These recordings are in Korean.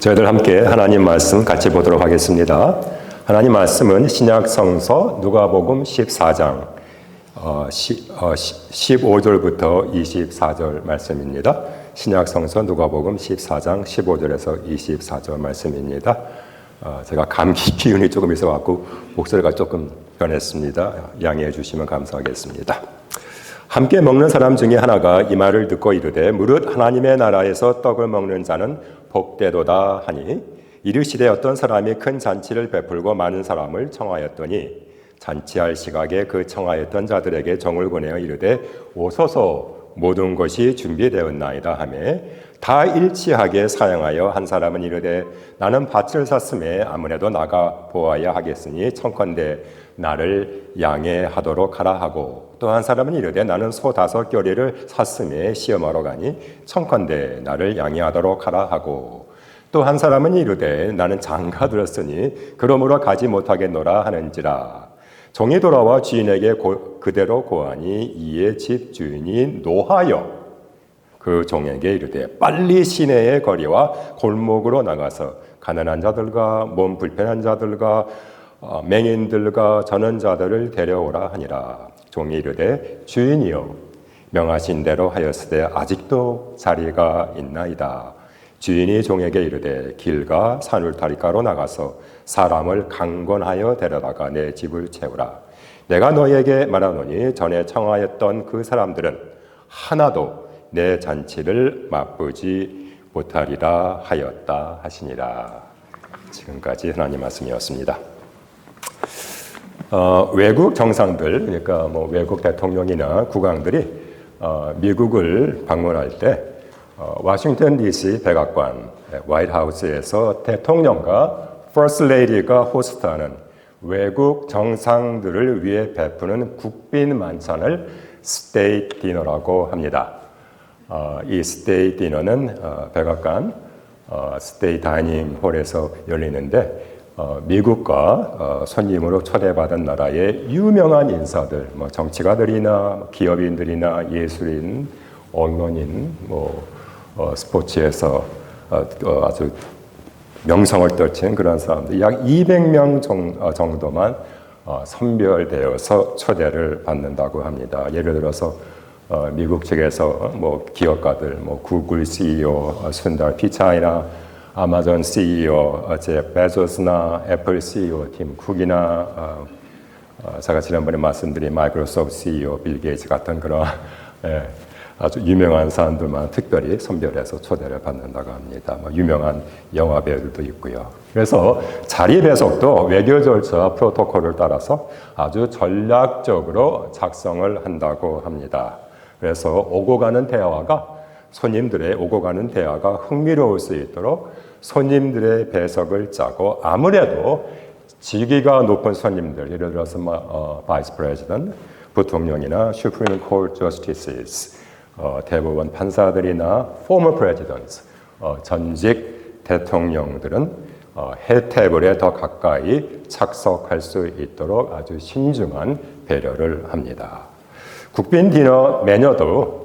저희들 함께 하나님 말씀 같이 보도록 하겠습니다. 하나님 말씀은 신약 성서 누가복음 14장 15절부터 24절 말씀입니다. 신약 성서 누가복음 14장 15절에서 24절 말씀입니다. 제가 감기 기운이 조금 있어갖고 목소리가 조금 변했습니다. 양해해 주시면 감사하겠습니다. 함께 먹는 사람 중에 하나가 이 말을 듣고 이르되 무릇 하나님의 나라에서 떡을 먹는 자는 복되도다 하니 이르시되 어떤 사람이 큰 잔치를 베풀고 많은 사람을 청하였더니 잔치할 시각에 그 청하였던 자들에게 정을 권하여 이르되 오소서 모든 것이 준비되었나이다 하며 다 일치하게 사양하여 한 사람은 이르되 나는 밭을 샀음에 아무래도 나가 보아야 하겠으니 청컨대 나를 양해하도록 하라 하고 또 한 사람은 이르되 나는 소 5겨레를 샀음에 시험하러 가니 청컨대 나를 양해하도록 하라 하고 또 한 사람은 이르되 나는 장가 들었으니 그러므로 가지 못하겠노라 하는지라 종이 돌아와 주인에게 그대로 고하니 이에 집 주인이 노하여 그 종에게 이르되 빨리 시내의 거리와 골목으로 나가서 가난한 자들과 몸 불편한 자들과 맹인들과 전원자들을 데려오라 하니라. 종이 이르되 주인이여 명하신 대로 하였으되 아직도 자리가 있나이다. 주인이 종에게 이르되 길가 산울타리가로 나가서 사람을 강권하여 데려다가 내 집을 채우라. 내가 너에게 말하노니 전에 청하였던 그 사람들은 하나도 내 잔치를 맛보지 못하리라 하였다 하시니라. 지금까지 하나님 말씀이었습니다. 외국 정상들, 그러니까 외국 대통령이나 국왕들이 미국을 방문할 때 워싱턴 DC 백악관 화이트하우스에서 대통령과 퍼스트 레이디가 호스트하는 외국 정상들을 위해 베푸는 국빈 만찬을 스테이트 디너라고 합니다. 이 스테이트 디너는 백악관 스테이트 다이닝 홀에서 열리는데 미국과 손님으로 초대받은 나라의 유명한 인사들, 정치가들이나 기업인들이나 예술인, 언론인, 스포츠에서 아주 명성을 떨친 그런 사람들 약 200명 정도만 선별되어서 초대를 받는다고 합니다. 예를 들어서 미국 측에서 기업가들, 구글 CEO 순달 피차이나 아마존 CEO 제프 베조스나 애플 CEO 팀 쿡이나 제가 지난번에 말씀드린 마이크로소프트 CEO 빌 게이츠 같은 그런 아주 유명한 사람들만 특별히 선별해서 초대를 받는다고 합니다. 유명한 영화 배우들도 있고요. 그래서 자리 배석도 외교 절차 프로토콜을 따라서 아주 전략적으로 작성을 한다고 합니다. 그래서 오고 가는 대화가 손님들의 오고 가는 대화가 흥미로울 수 있도록 손님들의 배석을 짜고 아무래도 직위가 높은 손님들, 예를 들어서 바이스 프레지던트, 부통령이나 슈프림 코트 저스티스, 대법원 판사들이나 former presidents, 전직 대통령들은 해 테이블에 더 가까이 착석할 수 있도록 아주 신중한 배려를 합니다. 국빈 디너 메뉴도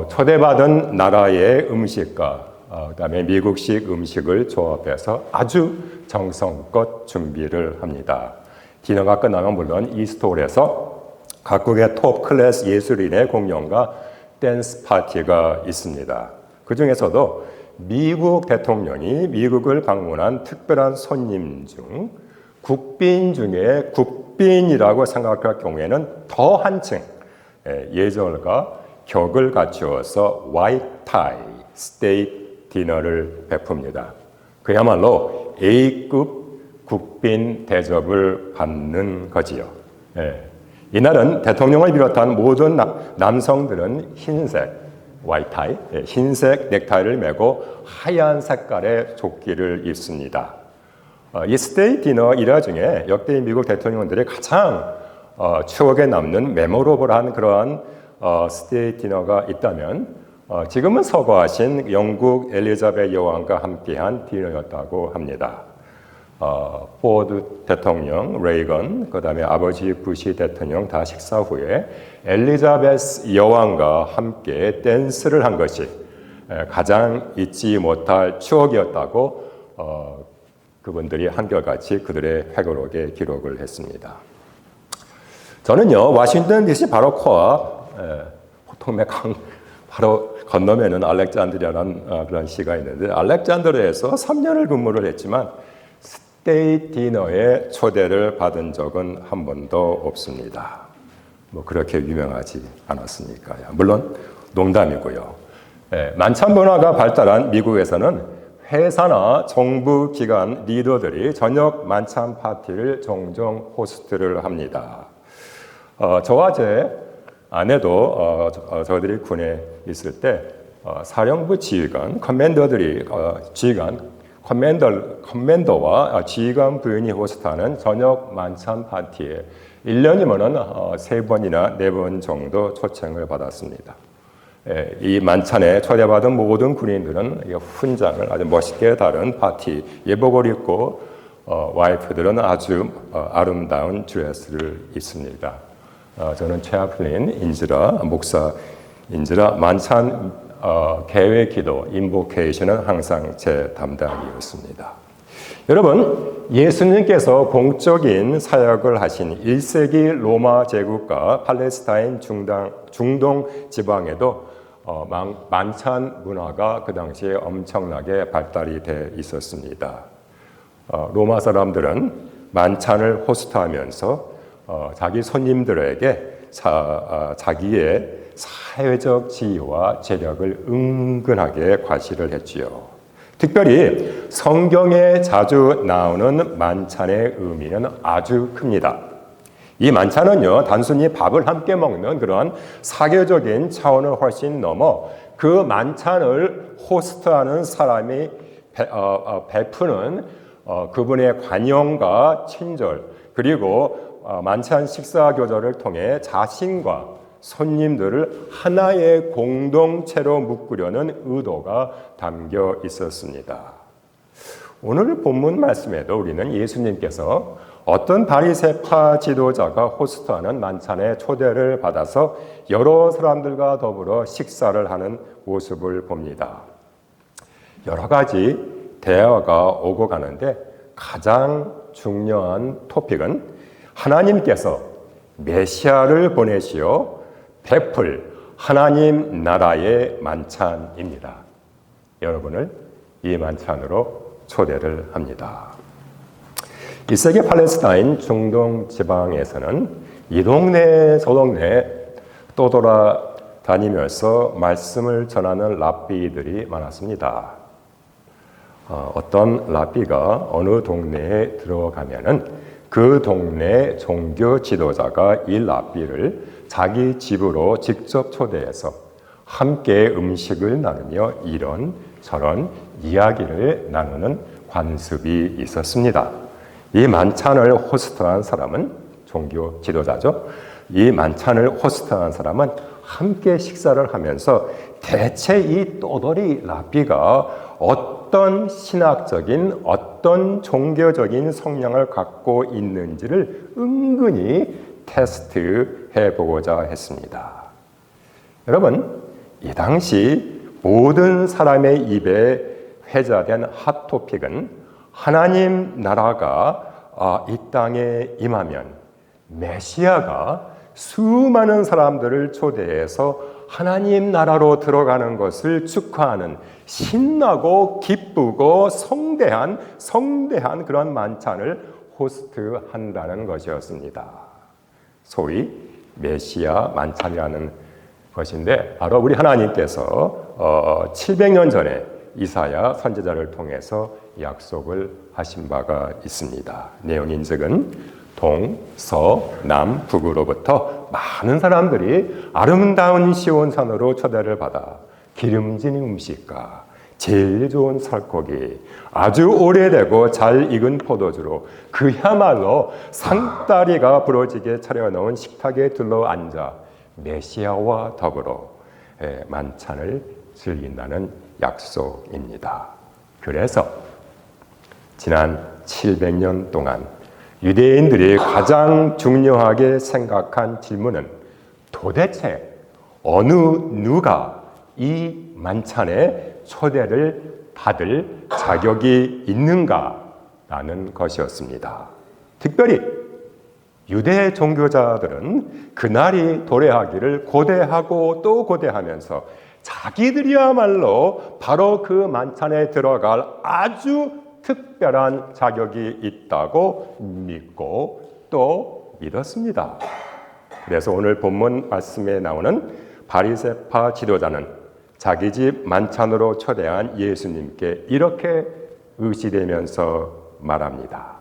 초대받은 나라의 음식과 그다음에 미국식 음식을 조합해서 아주 정성껏 준비를 합니다. 디너가 끝나면 물론 이 스토어에서 각국의 톱 클래스 예술인의 공연과 댄스 파티가 있습니다. 그 중에서도 미국 대통령이 미국을 방문한 특별한 손님 중 국빈 중에 국빈이라고 생각할 경우에는 더 한층 예절과 격을 갖추어서 화이트 타이 스테이트 디너를 베풉니다. 그야말로 A급 국빈 대접을 받는 거지요. 이날은 대통령을 비롯한 모든 남성들은 흰색 화이트 타이, 흰색 넥타이를 메고 하얀 색깔의 조끼를 입습니다. 이 스테이트 디너 일화 중에 역대 미국 대통령들이 가장 추억에 남는 메모러블한 그러한 스테이트 디너가 있다면 지금은 서거하신 영국 엘리자베스 여왕과 함께한 디너였다고 합니다. 포드 대통령, 레이건, 그 다음에 아버지 부시 대통령 다 식사 후에 엘리자베스 여왕과 함께 댄스를 한 것이 가장 잊지 못할 추억이었다고 그분들이 한결같이 그들의 회고록에 기록을 했습니다. 저는요, 워싱턴 DC 바로 코앞 보통의 강 바로 건너면은 알렉산드리아라는 그런 시가 있는데, 알렉산드리아에서 3년을 근무를 했지만 스테이트 디너에 초대를 받은 적은 한 번도 없습니다. 뭐 그렇게 유명하지 않았으니까요. 물론 농담이고요. 만찬 문화가 발달한 미국에서는 회사나 정부 기관 리더들이 저녁 만찬 파티를 종종 호스트를 합니다. 저와 제 아내도 저희들이 군에 있을 때 사령부 지휘관, 커맨더와 지휘관 부인이 호스트하는 저녁 만찬 파티에 1년이면은 3번이나 4번 정도 초청을 받았습니다. 이 만찬에 초대받은 모든 군인들은 훈장을 아주 멋있게 다룬 파티 예복을 입고 와이프들은 아주 아름다운 드레스를 입습니다. 저는 최아플린 인지라 목사인지라 만찬 계획 기도 인보케이션은 항상 제 담당이었습니다. 여러분, 예수님께서 공적인 사역을 하신 1세기 로마 제국과 팔레스타인 중동 지방에도 만찬 문화가 그 당시에 엄청나게 발달이 돼 있었습니다. 로마 사람들은 만찬을 호스트하면서 자기 손님들에게 자기의 사회적 지위와 재력을 은근하게 과시를 했지요. 특별히 성경에 자주 나오는 만찬의 의미는 아주 큽니다. 이 만찬은요, 단순히 밥을 함께 먹는 그런 사교적인 차원을 훨씬 넘어 그 만찬을 호스트하는 사람이 베푸는 그분의 관용과 친절, 그리고 만찬 식사 교조를 통해 자신과 손님들을 하나의 공동체로 묶으려는 의도가 담겨 있었습니다. 오늘 본문 말씀에도 우리는 예수님께서 어떤 바리새파 지도자가 호스트하는 만찬에 초대를 받아서 여러 사람들과 더불어 식사를 하는 모습을 봅니다. 여러 가지 대화가 오고 가는데 가장 중요한 토픽은 하나님께서 메시아를 보내시어 베풀 하나님 나라의 만찬입니다. 여러분을 이 만찬으로 초대를 합니다. 1세기 팔레스타인 중동 지방에서는 이 동네 저 동네 떠돌아다니면서 말씀을 전하는 랍비들이 많았습니다. 어떤 랍비가 어느 동네에 들어가면은 그 동네 종교 지도자가 이 랍비를 자기 집으로 직접 초대해서 함께 음식을 나누며 이런 저런 이야기를 나누는 관습이 있었습니다. 이 만찬을 호스트한 사람은 종교 지도자죠. 이 만찬을 호스트한 사람은 함께 식사를 하면서 대체 이 또돌이 랍비가 어떤 신학적인 어떤 종교적인 성향을 갖고 있는지를 은근히 테스트해 보고자 했습니다. 여러분, 이 당시 모든 사람의 입에 회자된 핫토픽은 하나님 나라가 이 땅에 임하면 메시아가 수많은 사람들을 초대해서 하나님 나라로 들어가는 것을 축하하는 신나고 기쁘고 성대한 그런 만찬을 호스트한다는 것이었습니다. 소위 메시아 만찬이라는 것인데 바로 우리 하나님께서 700년 전에 이사야 선지자를 통해서 약속을 하신 바가 있습니다. 내용인즉은 동, 서, 남, 북으로부터 많은 사람들이 아름다운 시온산으로 초대를 받아 기름진 음식과 제일 좋은 살코기, 아주 오래되고 잘 익은 포도주로 그야말로 상다리가 부러지게 차려놓은 식탁에 둘러앉아 메시아와 더불어 만찬을 즐긴다는 약속입니다. 그래서 지난 700년 동안 유대인들이 가장 중요하게 생각한 질문은 도대체 어느 누가 이 만찬에 초대를 받을 자격이 있는가라는 것이었습니다. 특별히 유대 종교자들은 그날이 도래하기를 고대하고 또 고대하면서 자기들이야말로 바로 그 만찬에 들어갈 아주 특별한 자격이 있다고 믿고 또 믿었습니다. 그래서 오늘 본문 말씀에 나오는 바리새파 지도자는 자기 집 만찬으로 초대한 예수님께 이렇게 의시되면서 말합니다.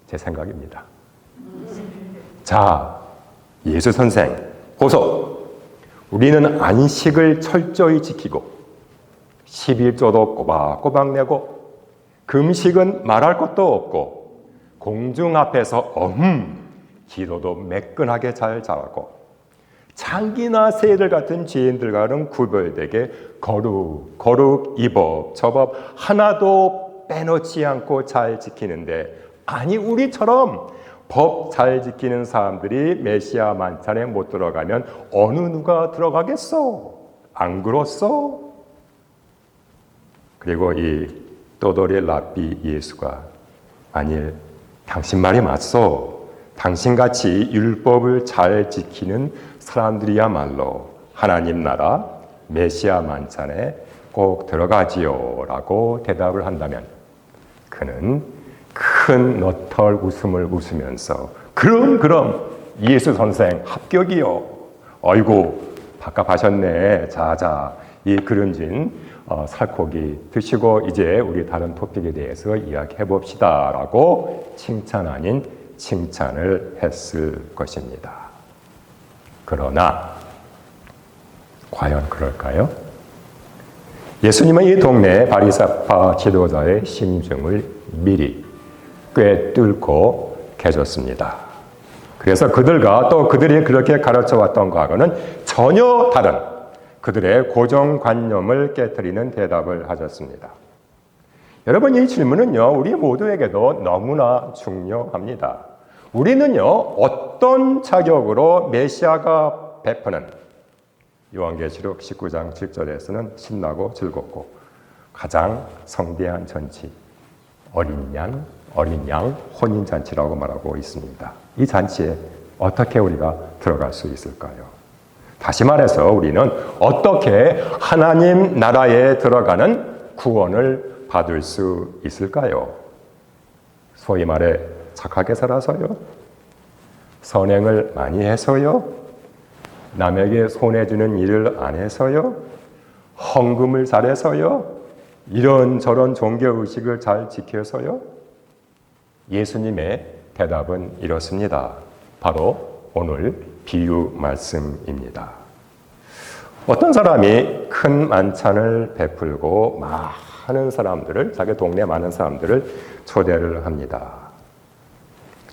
제 생각입니다. 자, 예수 선생, 보소. 우리는 안식을 철저히 지키고 11조도 꼬박꼬박 내고 금식은 말할 것도 없고 공중 앞에서 기도도 매끈하게 잘 잘하고 장기나 새들 같은 죄인들과는 구별되게 거룩 이 법 저 법 하나도 빼놓지 않고 잘 지키는데, 아니 우리처럼 법 잘 지키는 사람들이 메시아 만찬에 못 들어가면 어느 누가 들어가겠어? 안 그렇소? 그리고 이 또돌이 랍비 예수가 아니 당신 말이 맞소. 당신같이 율법을 잘 지키는 사람들이야말로 하나님 나라 메시아 만찬에 꼭 들어가지요 라고 대답을 한다면 그는 큰 너털 웃음을 웃으면서 그럼 예수 선생 합격이요. 어이구 밥값하셨네. 자자 이 그름진 살코기 드시고 이제 우리 다른 토픽에 대해서 이야기해 봅시다 라고 칭찬 아닌 칭찬을 했을 것입니다. 그러나 과연 그럴까요? 예수님은 이 동네 바리새파 지도자의 심중을 미리 꿰뚫고 계셨습니다. 그래서 그들과 또 그들이 그렇게 가르쳐왔던 거하고는 전혀 다른 그들의 고정관념을 깨트리는 대답을 하셨습니다. 여러분, 이 질문은요 우리 모두에게도 너무나 중요합니다. 우리는요 어떤 자격으로 메시아가 베푸는 요한계시록 19장 7절에서는 신나고 즐겁고 가장 성대한 잔치 어린 양 혼인잔치라고 말하고 있습니다. 이 잔치에 어떻게 우리가 들어갈 수 있을까요? 다시 말해서 우리는 어떻게 하나님 나라에 들어가는 구원을 받을 수 있을까요? 소위 말해 착하게 살아서요? 선행을 많이 해서요? 남에게 손해주는 일을 안 해서요? 헌금을 잘해서요? 이런저런 종교의식을 잘 지켜서요? 예수님의 대답은 이렇습니다. 바로 오늘 비유 말씀입니다. 어떤 사람이 큰 만찬을 베풀고 많은 사람들을, 자기 동네 많은 사람들을 초대를 합니다.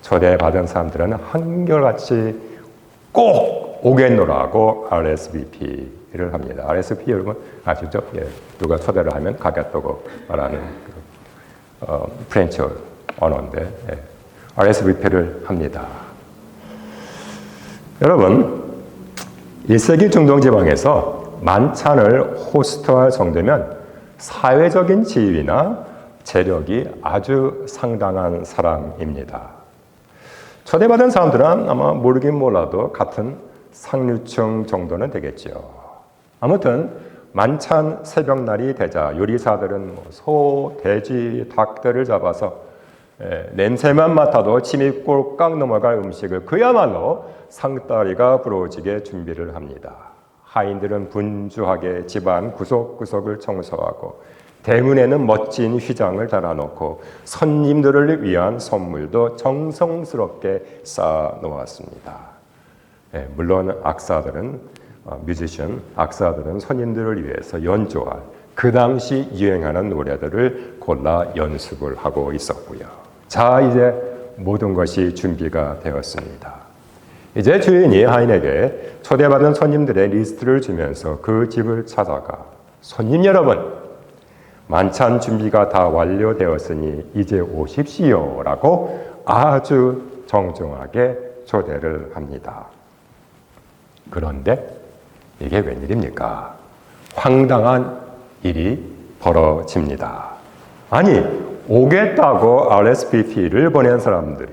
초대받은 사람들은 한결같이 꼭 오겠노라고 RSVP를 합니다. RSVP 여러분 아시죠? 예, 누가 초대를 하면 가겠다고 말하는 프렌치 언어인데 RSVP를 합니다. 여러분 1세기 중동 지방에서 만찬을 호스트할 정도면 사회적인 지위나 재력이 아주 상당한 사람입니다. 초대받은 사람들은 아마 모르긴 몰라도 같은 상류층 정도는 되겠죠. 아무튼 만찬 새벽날이 되자 요리사들은 소, 돼지, 닭들을 잡아서 냄새만 맡아도 침이 꼴깍 넘어갈 음식을 그야말로 상다리가 부러지게 준비를 합니다. 하인들은 분주하게 집안 구석구석을 청소하고 대문에는 멋진 휘장을 달아놓고 손님들을 위한 선물도 정성스럽게 쌓아 놓았습니다. 물론 악사들은 손님들을 위해서 연주할 그 당시 유행하는 노래들을 골라 연습을 하고 있었고요. 자, 이제 모든 것이 준비가 되었습니다. 이제 주인이 하인에게 초대받은 손님들의 리스트를 주면서 그 집을 찾아가 손님 여러분, 만찬 준비가 다 완료되었으니 이제 오십시오 라고 아주 정중하게 초대를 합니다. 그런데 이게 웬일입니까? 황당한 일이 벌어집니다. 아니, 오겠다고 RSVP를 보낸 사람들이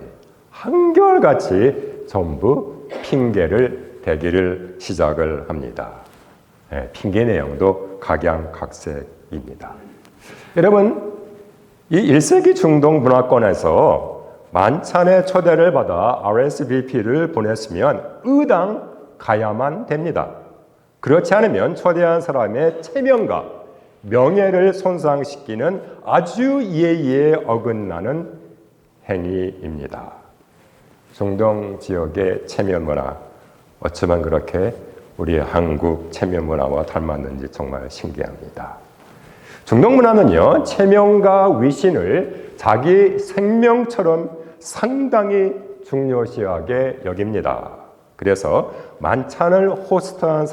한결같이 전부 핑계를 대기를 시작을 합니다. 핑계 내용도 각양각색입니다. 여러분, 이 1세기 중동 문화권에서 만찬의 초대를 받아 RSVP를 보냈으면 의당 가야만 됩니다. 그렇지 않으면 초대한 사람의 체면과 명예를 손상시키는 아주 예의에 어긋나는 행위입니다. 중동 지역의 체면 문화, 어쩌면 그렇게 우리 한국 체면 문화와 닮았는지 정말 신기합니다. 중동 문화는요, 체면과 위신을 자기 생명처럼 상당히 중요시하게 여깁니다. 그래서 만찬을 호스트한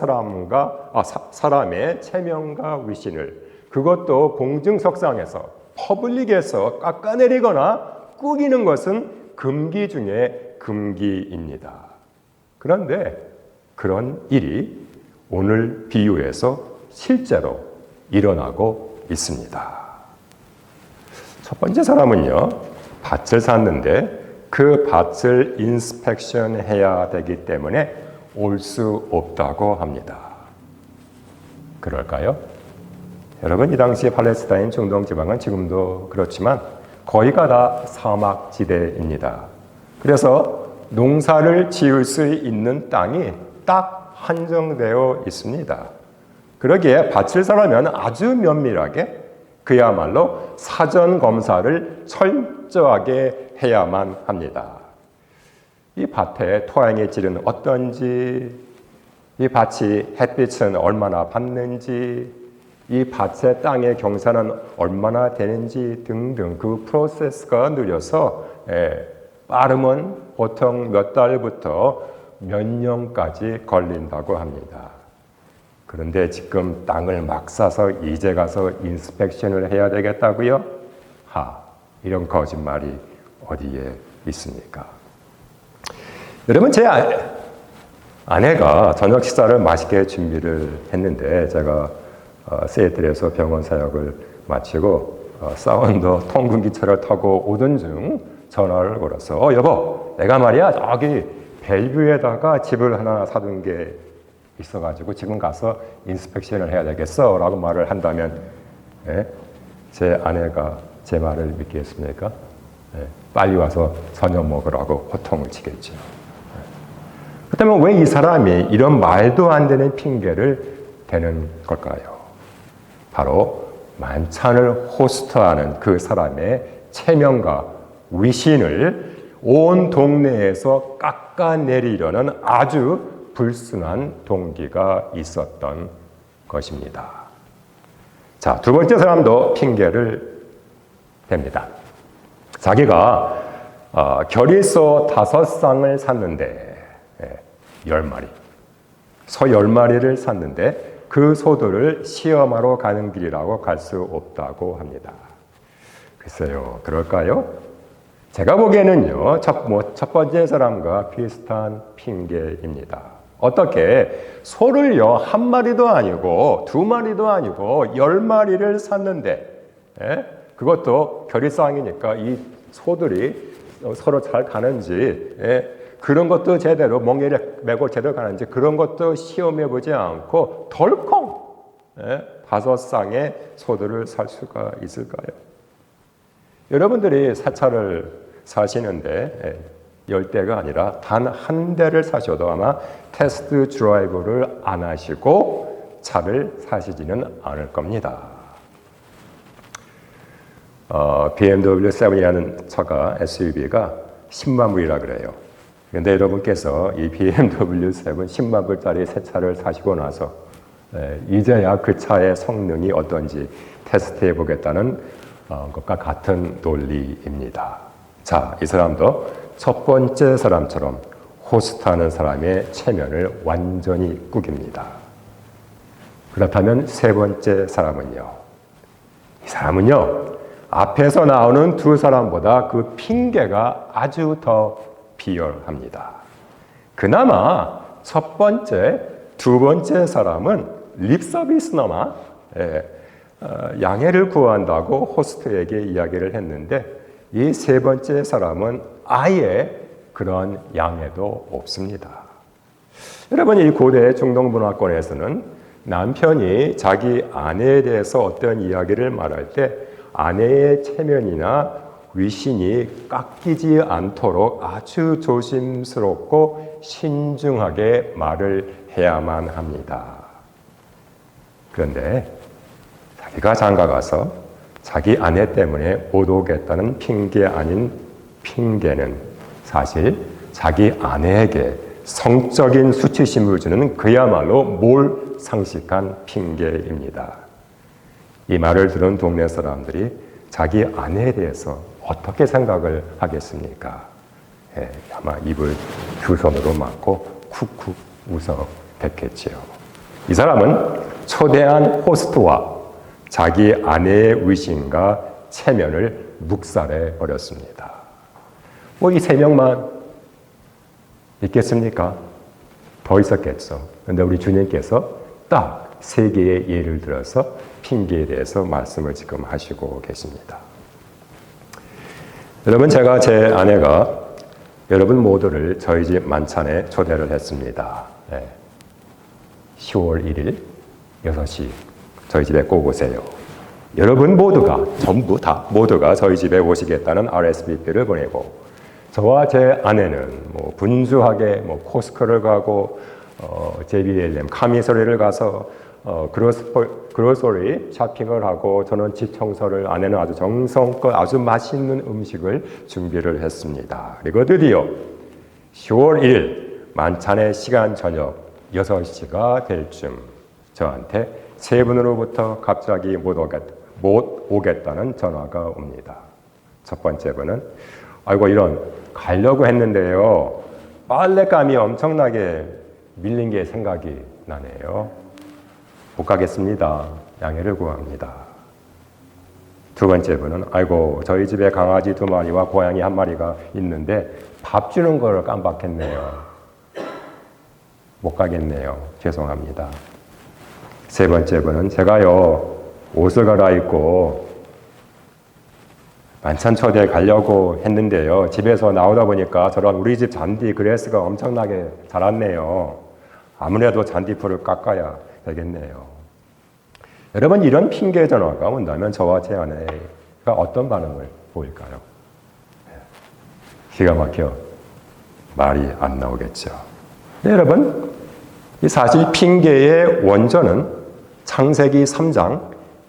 사람의 체면과 위신을, 그것도 공중석상에서 퍼블릭에서 깎아내리거나 꾸기는 것은 금기 중에 금기입니다. 그런데 그런 일이 오늘 비유에서 실제로 일어나고 있습니다. 첫 번째 사람은요, 밭을 샀는데 그 밭을 인스펙션 해야 되기 때문에 올 수 없다고 합니다. 그럴까요? 여러분, 이 당시 팔레스타인 중동 지방은 지금도 그렇지만 거의가 다 사막지대입니다. 그래서 농사를 지을 수 있는 땅이 딱 한정되어 있습니다. 그러기에 밭을 사려면 아주 면밀하게, 그야말로 사전 검사를 철저하게 해야만 합니다. 이 밭의 토양의 질은 어떤지, 이 밭이 햇빛은 얼마나 받는지, 이 밭의 땅의 경사는 얼마나 되는지 등등 그 프로세스가 느려서 빠르면 보통 몇 달부터 몇 년까지 걸린다고 합니다. 그런데 지금 땅을 막 사서 이제 가서 인스펙션을 해야 되겠다고요? 이런 거짓말이 어디에 있습니까? 여러분, 제 아내가 저녁 식사를 맛있게 준비를 했는데 제가 시애틀에서 병원 사역을 마치고 사운드 통근기차를 타고 오던 중 전화를 걸어서 여보, 내가 말이야 저기 벨뷰에다가 집을 하나 사둔 게 있어가지고 지금 가서 인스펙션을 해야 되겠어 라고 말을 한다면 제 아내가 제 말을 믿겠습니까? 빨리 와서 저녁 먹으라고 호통을 치겠죠. 그렇다면 왜 이 사람이 이런 말도 안 되는 핑계를 대는 걸까요? 바로 만찬을 호스트하는 그 사람의 체면과 위신을 온 동네에서 깎아내리려는 아주 불순한 동기가 있었던 것입니다. 자, 두 번째 사람도 핑계를 댑니다. 자기가 결의소 5쌍을 샀는데 10마리, 소 10마리를 샀는데 그 소들을 시험하러 가는 길이라고 갈 수 없다고 합니다. 글쎄요, 그럴까요? 제가 보기에는요, 첫 번째 사람과 비슷한 핑계입니다. 어떻게 소를요, 한 마리도 아니고 두 마리도 아니고 10마리를 샀는데, 그것도 결의사항이니까 이 소들이 서로 잘 가는지, 그런 것도 제대로 멍에를 메고 제대로 가는지 그런 것도 시험해 보지 않고 덜컹 5쌍의 소들을 살 수가 있을까요? 여러분들이 새 차를 사시는데 10대가 아니라 단 한 대를 사셔도 아마 테스트 드라이브를 안 하시고 차를 사시지는 않을 겁니다. BMW 7이라는 차가 SUV가 10만 불이라 그래요. 그런데 여러분께서 이 BMW 7 10만 불짜리 새 차를 사시고 나서 이제야 그 차의 성능이 어떤지 테스트해 보겠다는 것과 같은 논리입니다. 자, 이 사람도 첫 번째 사람처럼 호스트하는 사람의 체면을 완전히 꾸깁니다. 그렇다면 세 번째 사람은요? 이 사람은요, 앞에서 나오는 두 사람보다 그 핑계가 아주 더 비열합니다. 그나마 첫 번째, 두 번째 사람은 립 서비스나마 양해를 구한다고 호스트에게 이야기를 했는데 이 세 번째 사람은 아예 그런 양해도 없습니다. 여러분, 이 고대 중동 문화권에서는 남편이 자기 아내에 대해서 어떤 이야기를 말할 때 아내의 체면이나 위신이 깎이지 않도록 아주 조심스럽고 신중하게 말을 해야만 합니다. 그런데 자기가 장가가서 자기 아내 때문에 못 오겠다는 핑계 아닌 핑계는 사실 자기 아내에게 성적인 수치심을 주는 그야말로 몰상식한 핑계입니다. 이 말을 들은 동네 사람들이 자기 아내에 대해서 어떻게 생각을 하겠습니까? 아마 입을 두 손으로 막고 쿡쿡 웃어 댔겠지요. 이 사람은 초대한 호스트와 자기 아내의 위신과 체면을 묵살해 버렸습니다. 뭐 이 세 명만 있겠습니까? 더 있었겠죠. 그런데 우리 주님께서 딱 세 개의 예를 들어서 핑계에 대해서 말씀을 지금 하시고 계십니다. 여러분, 제가 제 아내가 여러분 모두를 저희 집 만찬에 초대를 했습니다. 10월 1일 6시 저희 집에 꼭 오세요. 여러분 모두가 전부 다 모두가 저희 집에 오시겠다는 RSVP를 보내고 저와 제 아내는 뭐 분주하게 코스코를 가고 JBLM 카미소리를 가서 그로서리 쇼핑을 하고 저는 집 청소를, 아내는 아주 정성껏 아주 맛있는 음식을 준비를 했습니다. 그리고 드디어 10월 1일 만찬의 시간 저녁 6시가 될 쯤 저한테 세 분으로부터 갑자기 못 오겠다는 전화가 옵니다. 첫 번째 분은 아이고 이런 가려고 했는데요. 빨랫감이 엄청나게 밀린 게 생각이 나네요. 못 가겠습니다. 양해를 구합니다. 두 번째 분은 아이고 저희 집에 강아지 2마리와 고양이 1마리가 있는데 밥 주는 걸 깜빡했네요. 못 가겠네요. 죄송합니다. 세 번째 분은 제가요 옷을 갈아입고 만찬 초대에 가려고 했는데요. 집에서 나오다 보니까 저런 우리 집 잔디 그래스가 엄청나게 자랐네요. 아무래도 잔디풀을 깎아야 되겠네요. 여러분, 이런 핑계 전화가 온다면 저와 제 아내가 어떤 반응을 보일까요? 기가 막혀 말이 안 나오겠죠. 네, 여러분, 이 사실 핑계의 원조는 창세기 3장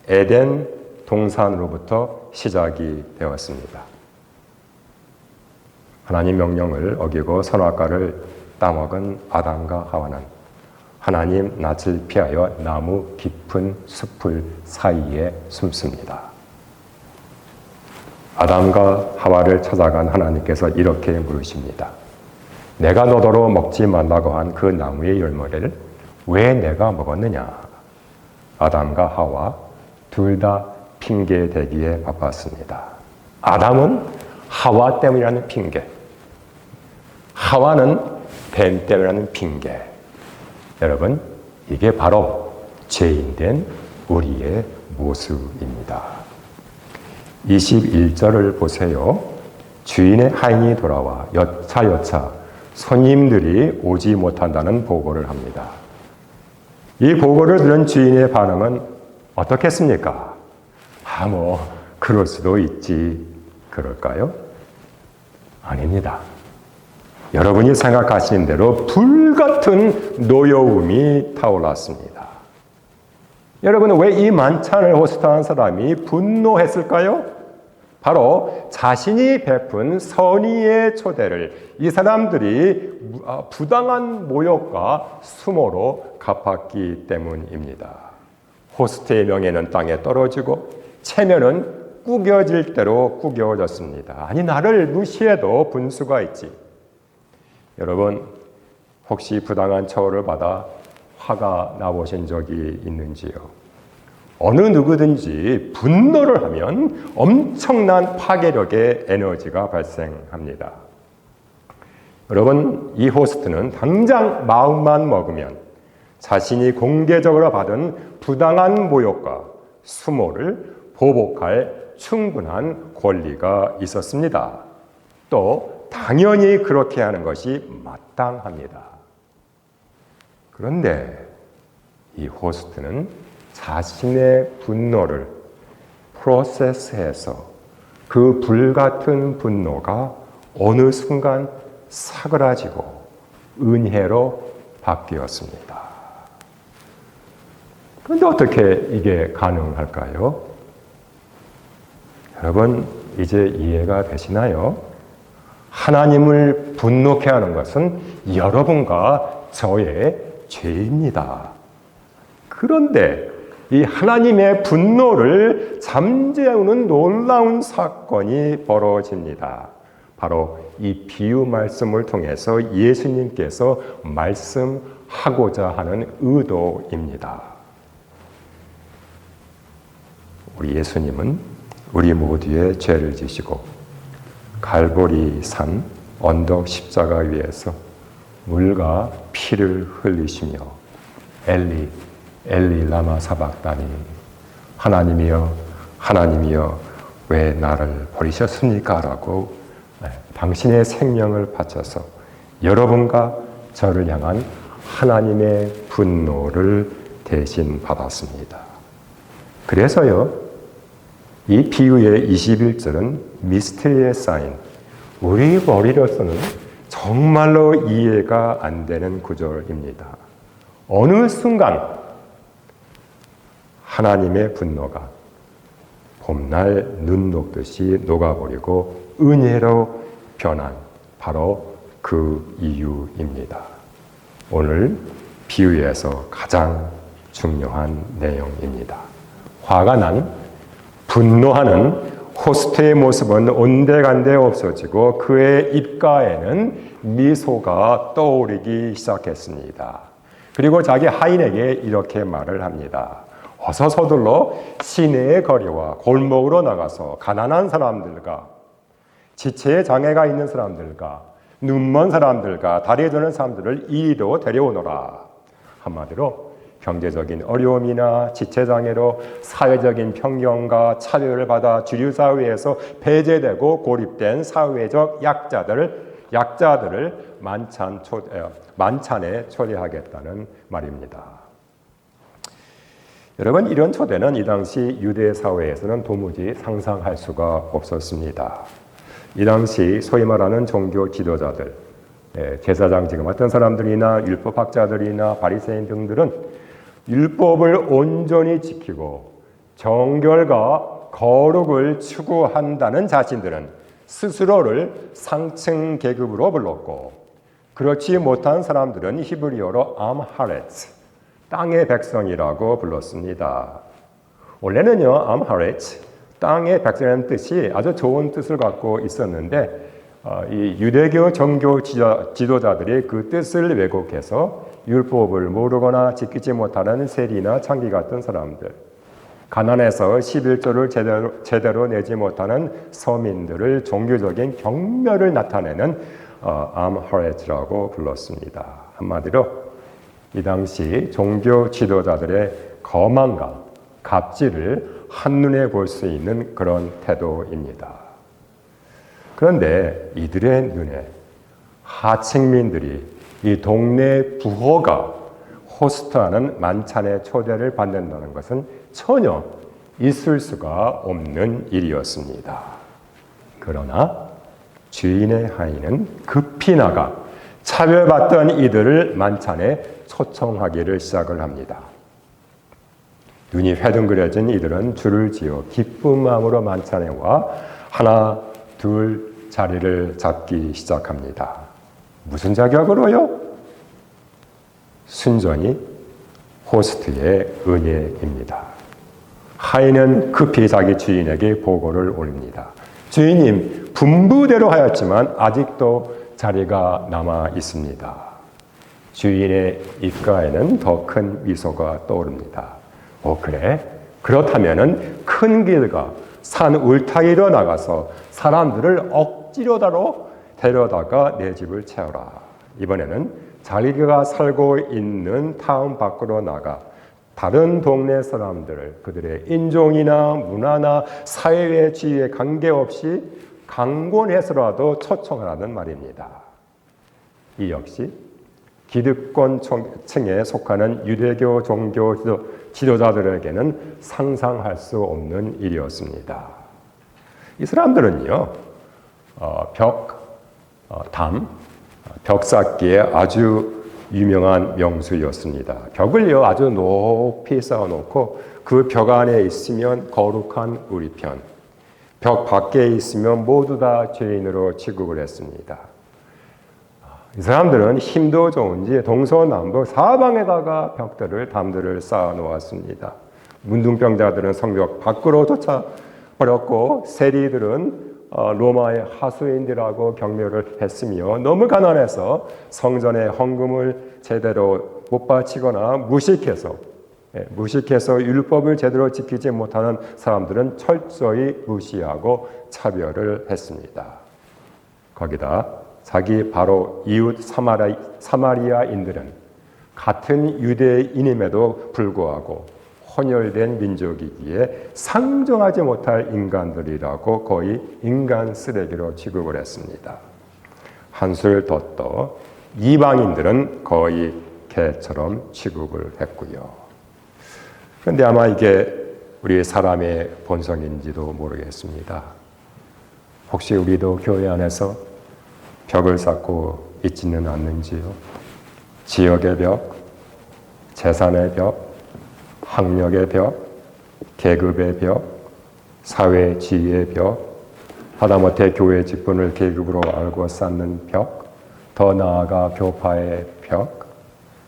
에덴 동산으로부터 시작이 되었습니다. 하나님 명령을 어기고 선악과를 따먹은 아담과 하와는 하나님 낯을 피하여 나무 깊은 숲을 사이에 숨습니다. 아담과 하와를 찾아간 하나님께서 이렇게 물으십니다. 내가 너더러 먹지 말라고 한 그 나무의 열매를 왜 내가 먹었느냐? 아담과 하와 둘 다 핑계 대기에 바빴습니다. 아담은 하와 때문이라는 핑계, 하와는 뱀 때문이라는 핑계. 여러분, 이게 바로 죄인된 우리의 모습입니다. 21절을 보세요. 주인의 하인이 돌아와 여차여차 손님들이 오지 못한다는 보고를 합니다. 이 보고를 들은 주인의 반응은 어떻겠습니까? 그럴 수도 있지. 그럴까요? 아닙니다. 여러분이 생각하시는 대로 불같은 노여움이 타올랐습니다. 여러분, 왜 이 만찬을 호스트한 사람이 분노했을까요? 바로 자신이 베푼 선의의 초대를 이 사람들이 부당한 모욕과 수모로 갚았기 때문입니다. 호스트의 명예는 땅에 떨어지고 체면은 구겨질 대로 구겨졌습니다. 아니, 나를 무시해도 분수가 있지. 여러분, 혹시 부당한 처우를 받아 화가 나보신 적이 있는지요? 어느 누구든지 분노를 하면 엄청난 파괴력의 에너지가 발생합니다. 여러분, 이 호스트는 당장 마음만 먹으면 자신이 공개적으로 받은 부당한 모욕과 수모를 보복할 충분한 권리가 있었습니다. 또 당연히 그렇게 하는 것이 마땅합니다. 그런데 이 호스트는 자신의 분노를 프로세스해서 그 불같은 분노가 어느 순간 사그라지고 은혜로 바뀌었습니다. 그런데 어떻게 이게 가능할까요? 여러분, 이제 이해가 되시나요? 하나님을 분노케 하는 것은 여러분과 저의 죄입니다. 그런데 이 하나님의 분노를 잠재우는 놀라운 사건이 벌어집니다. 바로 이 비유 말씀을 통해서 예수님께서 말씀하고자 하는 의도입니다. 우리 예수님은 우리 모두의 죄를 지시고 갈보리 산 언덕 십자가 위에서 물과 피를 흘리시며 엘리 엘리 라마 사박다니 하나님이여 하나님이여 왜 나를 버리셨습니까? 라고 당신의 생명을 바쳐서 여러분과 저를 향한 하나님의 분노를 대신 받았습니다. 그래서요, 이 비유의 21절은 미스테리의 사인, 우리 머리로서는 정말로 이해가 안 되는 구절입니다. 어느 순간 하나님의 분노가 봄날 눈 녹듯이 녹아버리고 은혜로 변한 바로 그 이유입니다. 오늘 비유에서 가장 중요한 내용입니다. 화가 난 분노하는 호스트의 모습은 온데간데 없어지고 그의 입가에는 미소가 떠오르기 시작했습니다. 그리고 자기 하인에게 이렇게 말을 합니다. 어서 서둘러 시내의 거리와 골목으로 나가서 가난한 사람들과 지체에 장애가 있는 사람들과 눈먼 사람들과 다리 저는 사람들을 이리로 데려오너라. 한마디로 경제적인 어려움이나 지체장애로 사회적인 편견과 차별을 받아 주류사회에서 배제되고 고립된 사회적 약자들을 만찬에 초대하겠다는 말입니다. 여러분, 이런 초대는 이 당시 유대 사회에서는 도무지 상상할 수가 없었습니다. 이 당시 소위 말하는 종교 지도자들, 제사장 지금 어떤 사람들이나 율법학자들이나 바리새인 등들은 율법을 온전히 지키고 정결과 거룩을 추구한다는 자신들은 스스로를 상층 계급으로 불렀고, 그렇지 못한 사람들은 히브리어로 암하렛, 땅의 백성이라고 불렀습니다. 원래는요, 암하렛, 땅의 백성이라는 뜻이 아주 좋은 뜻을 갖고 있었는데 이 유대교 정교 지도자들이 그 뜻을 왜곡해서 율법을 모르거나 지키지 못하는 세리나 창기 같은 사람들, 가난해서 11조를 제대로 내지 못하는 서민들을 종교적인 경멸을 나타내는 암하렛이라고 불렀습니다. 한마디로 이 당시 종교 지도자들의 거만과 갑질을 한눈에 볼 수 있는 그런 태도입니다. 그런데 이들의 눈에 하층민들이 이 동네 부호가 호스트하는 만찬의 초대를 받는다는 것은 전혀 있을 수가 없는 일이었습니다. 그러나 주인의 하인은 급히 나가 차별받던 이들을 만찬에 초청하기를 시작을 합니다. 눈이 회둥그려진 이들은 줄을 지어 기쁜 마음으로 만찬에 와 하나, 둘 자리를 잡기 시작합니다. 무슨 자격으로요? 순전히 호스트의 은혜입니다. 하인은 급히 자기 주인에게 보고를 올립니다. 주인님, 분부대로 하였지만 아직도 자리가 남아 있습니다. 주인의 입가에는 더 큰 미소가 떠오릅니다. 그래? 그렇다면은 큰 길과 산 울타리로 나가서 사람들을 억지로다로 데려다가 내 집을 채워라. 이번에는 자기가 살고 있는 타운 밖으로 나가 다른 동네 사람들을 그들의 인종이나 문화나 사회의 지위에 관계없이 강권해서라도 초청하라는 말입니다. 이 역시 기득권층에 속하는 유대교 종교 지도자들에게는 상상할 수 없는 일이었습니다. 이 사람들은요, 벽 쌓기에 아주 유명한 명수였습니다. 벽을요, 아주 높이 쌓아놓고 그 벽 안에 있으면 거룩한 우리 편, 벽 밖에 있으면 모두 다 죄인으로 취급을 했습니다. 이 사람들은 힘도 좋은지 동서남북 사방에다가 담들을 쌓아 놓았습니다. 문둥병자들은 성벽 밖으로 쫓아버렸고 세리들은 로마의 하수인들하고 경멸을 했으며 너무 가난해서 성전의 헌금을 제대로 못 바치거나 무식해서 율법을 제대로 지키지 못하는 사람들은 철저히 무시하고 차별을 했습니다. 거기다 자기 바로 이웃 사마리아인들은 같은 유대인임에도 불구하고 혼혈된 민족이기에 상종하지 못할 인간들이라고 거의 인간 쓰레기로 취급을 했습니다. 한술 더 떠 이방인들은 거의 개처럼 취급을 했고요. 그런데 아마 이게 우리 사람의 본성인지도 모르겠습니다. 혹시 우리도 교회 안에서 벽을 쌓고 있지는 않는지요? 지역의 벽, 재산의 벽, 학력의 벽, 계급의 벽, 사회 지위의 벽, 하다못해 교회 직분을 계급으로 알고 쌓는 벽, 더 나아가 교파의 벽.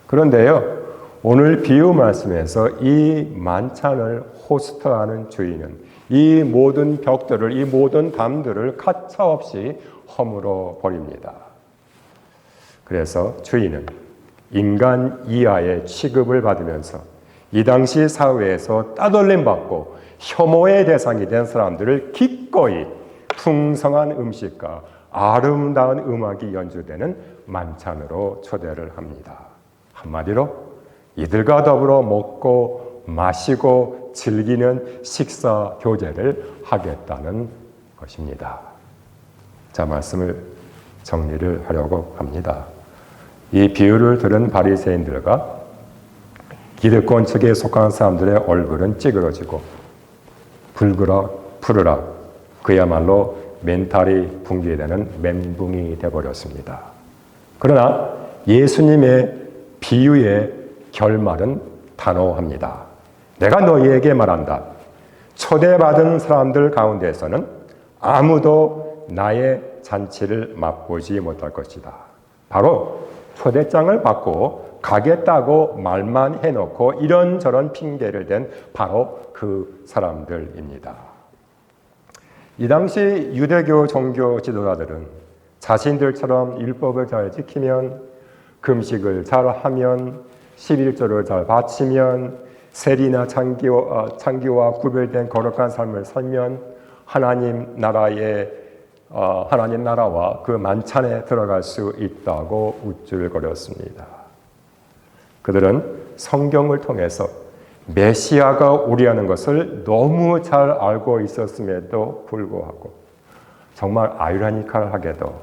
그런데요, 오늘 비유 말씀에서 이 만찬을 호스트하는 주인은 이 모든 벽들을, 이 모든 담들을 가차없이 허물어 버립니다. 그래서 주인은 인간 이하의 취급을 받으면서 이 당시 사회에서 따돌림 받고 혐오의 대상이 된 사람들을 기꺼이 풍성한 음식과 아름다운 음악이 연주되는 만찬으로 초대를 합니다. 한마디로 이들과 더불어 먹고 마시고 즐기는 식사 교제를 하겠다는 것입니다. 자, 말씀을 정리를 하려고 합니다. 이 비유를 들은 바리새인들과 기득권 측에 속한 사람들의 얼굴은 찌그러지고 푸르락 그야말로 멘탈이 붕괴되는 멘붕이 되어버렸습니다. 그러나 예수님의 비유의 결말은 단호합니다. 내가 너희에게 말한다. 초대받은 사람들 가운데에서는 아무도 나의 잔치를 맛보지 못할 것이다. 바로 초대장을 받고 가겠다고 말만 해놓고 이런저런 핑계를 댄 바로 그 사람들입니다. 이 당시 유대교 종교 지도자들은 자신들처럼 율법을 잘 지키면, 금식을 잘 하면, 11조를 잘 바치면, 세리나 창기와 구별된 거룩한 삶을 살면 하나님 나라와 그 만찬에 들어갈 수 있다고 우쭐거렸습니다. 그들은 성경을 통해서 메시아가 오리라는 것을 너무 잘 알고 있었음에도 불구하고 정말 아이러니컬하게도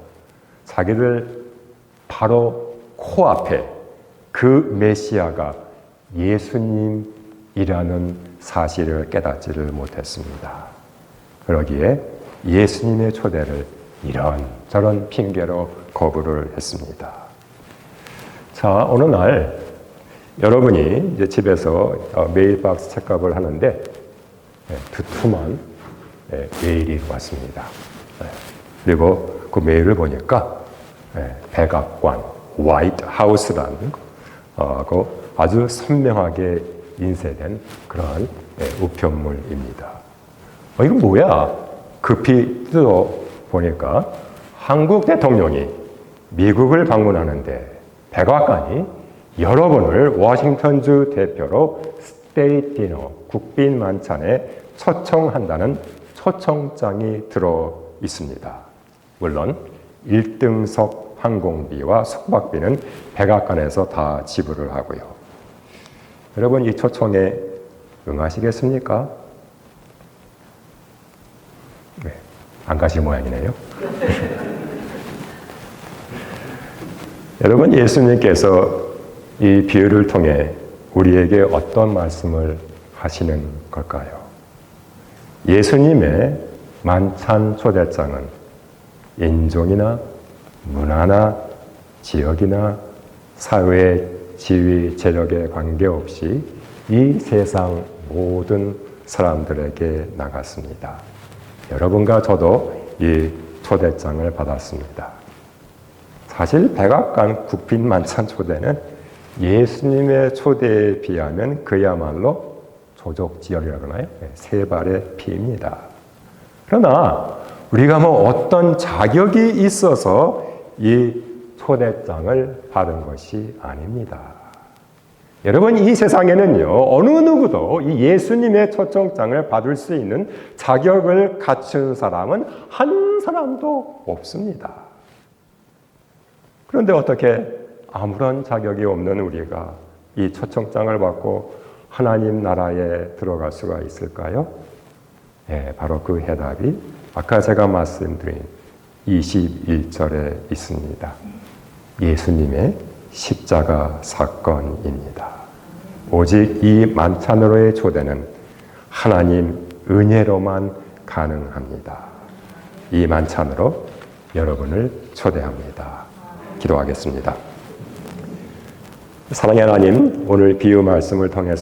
자기들 바로 코앞에 그 메시아가 예수님이라는 사실을 깨닫지를 못했습니다. 그러기에 예수님의 초대를 이런저런 핑계로 거부를 했습니다. 자, 어느 날 여러분이 이제 집에서 메일박스 체크업을 하는데 두툼한 메일이 왔습니다. 그리고 그 메일을 보니까 백악관, 화이트 하우스라는 아주 선명하게 인쇄된 그런 우편물입니다. 이건 뭐야? 급히 뜯어보니까 한국 대통령이 미국을 방문하는데 백악관이 여러분을 워싱턴주 대표로 스테이트 디너, 국빈 만찬에 초청한다는 초청장이 들어 있습니다. 물론 1등석 항공비와 숙박비는 백악관에서 다 지불을 하고요. 여러분 이 초청에 응하시겠습니까? 네, 안 가실 모양이네요. 여러분 예수님께서 이 비유를 통해 우리에게 어떤 말씀을 하시는 걸까요? 예수님의 만찬 초대장은 인종이나 문화나 지역이나 사회 지위 재력에 관계없이 이 세상 모든 사람들에게 나갔습니다. 여러분과 저도 이 초대장을 받았습니다. 사실 백악관 국빈 만찬 초대는 예수님의 초대에 비하면 그야말로 조족지혈이라고 하나요? 세 발의 피입니다. 그러나 우리가 뭐 어떤 자격이 있어서 이 초대장을 받은 것이 아닙니다. 여러분 이 세상에는요 어느 누구도 이 예수님의 초청장을 받을 수 있는 자격을 갖춘 사람은 한 사람도 없습니다. 그런데 어떻게 아무런 자격이 없는 우리가 이 초청장을 받고 하나님 나라에 들어갈 수가 있을까요? 네, 바로 그 해답이 아까 제가 말씀드린 21절에 있습니다. 예수님의 십자가 사건입니다. 오직 이 만찬으로의 초대는 하나님 은혜로만 가능합니다. 이 만찬으로 여러분을 초대합니다. 기도하겠습니다. 사랑의 하나님, 오늘 비유 말씀을 통해서